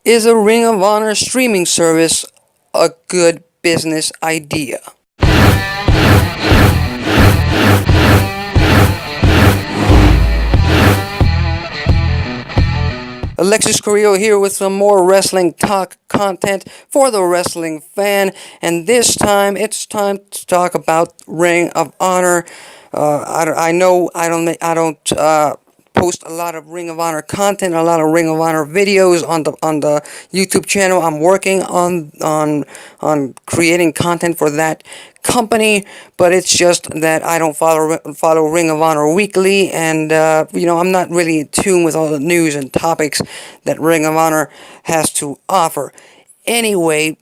Is a Ring of Honor streaming service a good business idea? Alexis Carrillo here with some more wrestling talk content for the wrestling fan, and this time it's time to talk about Ring of Honor. I know I don't post a lot of Ring of Honor content, a lot of Ring of Honor videos on the YouTube channel. I'm working on creating content for that company, but it's just that I don't follow Ring of Honor weekly, and I'm not really in tune with all the news and topics that Ring of Honor has to offer. Anyway,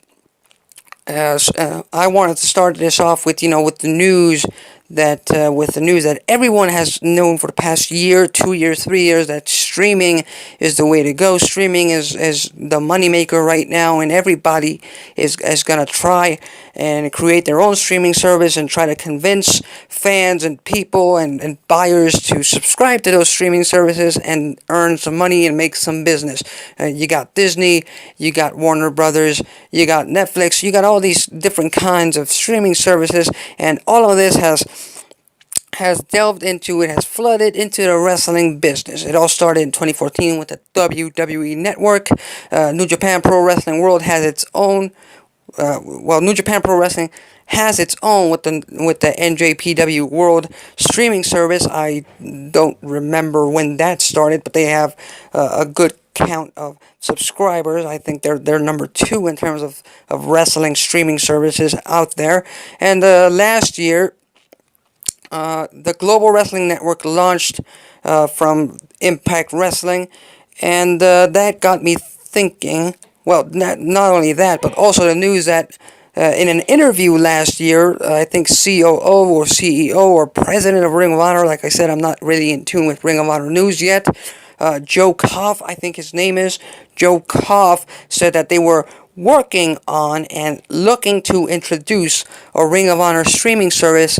I wanted to start this off with with the news that everyone has known for the past year, 2 years, 3 years, that streaming is the way to go. Streaming is the moneymaker right now, and everybody is gonna try and create their own streaming service and try to convince fans and people and buyers to subscribe to those streaming services and earn some money and make some business. You got Disney, you got Warner Brothers, you got Netflix, you got all these different kinds of streaming services, and all of this has delved into it, has flooded into the wrestling business. It all started in 2014 with the WWE Network. New Japan Pro Wrestling World has its own. New Japan Pro Wrestling has its own with the NJPW World streaming service. I don't remember when that started, but they have a good count of subscribers. I think they're number 2 in terms of wrestling streaming services out there. And last year, the Global Wrestling Network launched from Impact Wrestling, and that got me thinking. Well, not only that, but also the news that in an interview last year, I think COO or CEO or president of Ring of Honor, like I said, I'm not really in tune with Ring of Honor news yet, Joe Koff, I think his name is, Joe Koff, said that they were working on and looking to introduce a Ring of Honor streaming service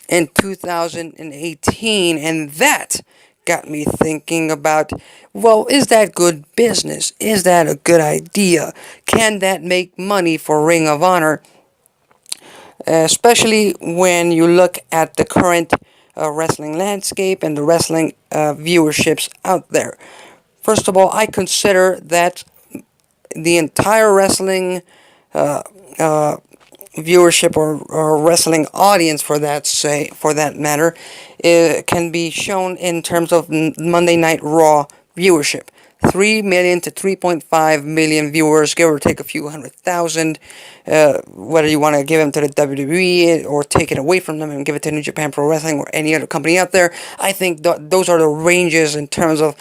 in 2018, and that got me thinking about, well, is that good business? Is that a good idea? Can that make money for Ring of Honor? Especially when you look at the current wrestling landscape and the wrestling viewerships out there. First of all, I consider that the entire wrestling viewership or wrestling audience, for that matter, can be shown in terms of Monday Night Raw viewership. 3 million to 3.5 million viewers, give or take a few 100,000. Whether you want to give them to the WWE or take it away from them and give it to New Japan Pro Wrestling or any other company out there, I think those are the ranges in terms of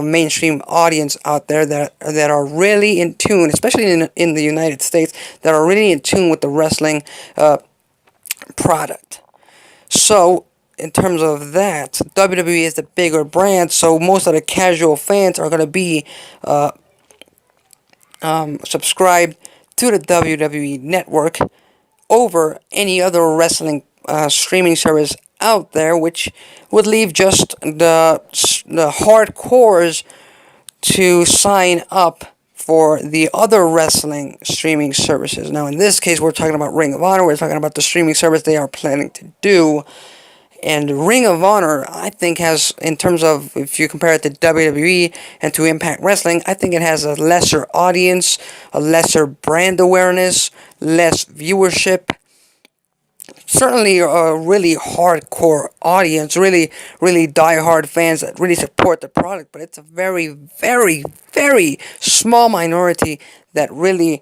mainstream audience out there that are really in tune, especially in the United States, that are really in tune with the wrestling product. So, in terms of that, WWE is the bigger brand, so most of the casual fans are going to be subscribed to the WWE Network over any other wrestling streaming service out there, which would leave just the hardcores to sign up for the other wrestling streaming services. Now, in this case, we're talking about Ring of Honor. We're talking about the streaming service they are planning to do. And Ring of Honor, I think, has, in terms of, if you compare it to WWE and to Impact Wrestling, I think it has a lesser audience, a lesser brand awareness, less viewership. Certainly a really hardcore audience, really die-hard fans that really support the product, but it's a very, very, very small minority that really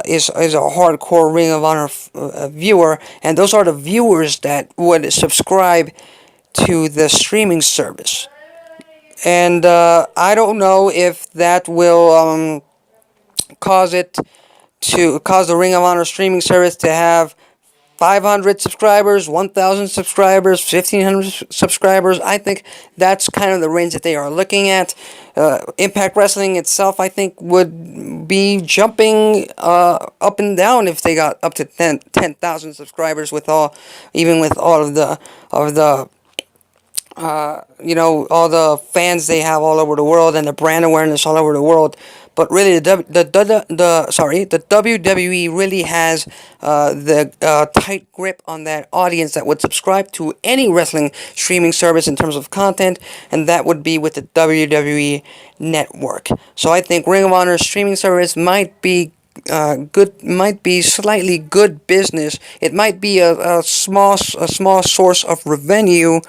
is a hardcore Ring of Honor viewer, and those are the viewers that would subscribe to the streaming service. And I don't know if that will cause the Ring of Honor streaming service to have 500 subscribers, 1,000 subscribers, 1,500 subscribers. I think that's kind of the range that they are looking at. Impact Wrestling itself, I think, would be jumping up and down if they got up to 10,000 subscribers even with all of the all the fans they have all over the world and the brand awareness all over the world. But really, the WWE really has the tight grip on that audience that would subscribe to any wrestling streaming service in terms of content, and that would be with the WWE Network. So I think Ring of Honor's streaming service might be slightly good business. It might be a small source of revenue,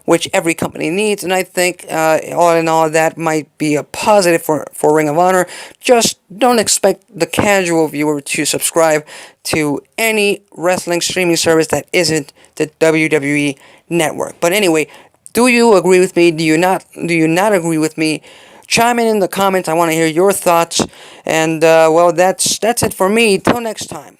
which every company needs, and I think all in all that might be a positive for Ring of Honor. Just don't expect the casual viewer to subscribe to any wrestling streaming service that isn't the WWE Network. But anyway, do you agree with me? Do you not? Do you not agree with me? Chime in the comments. I want to hear your thoughts. And well, that's it for me. Till next time.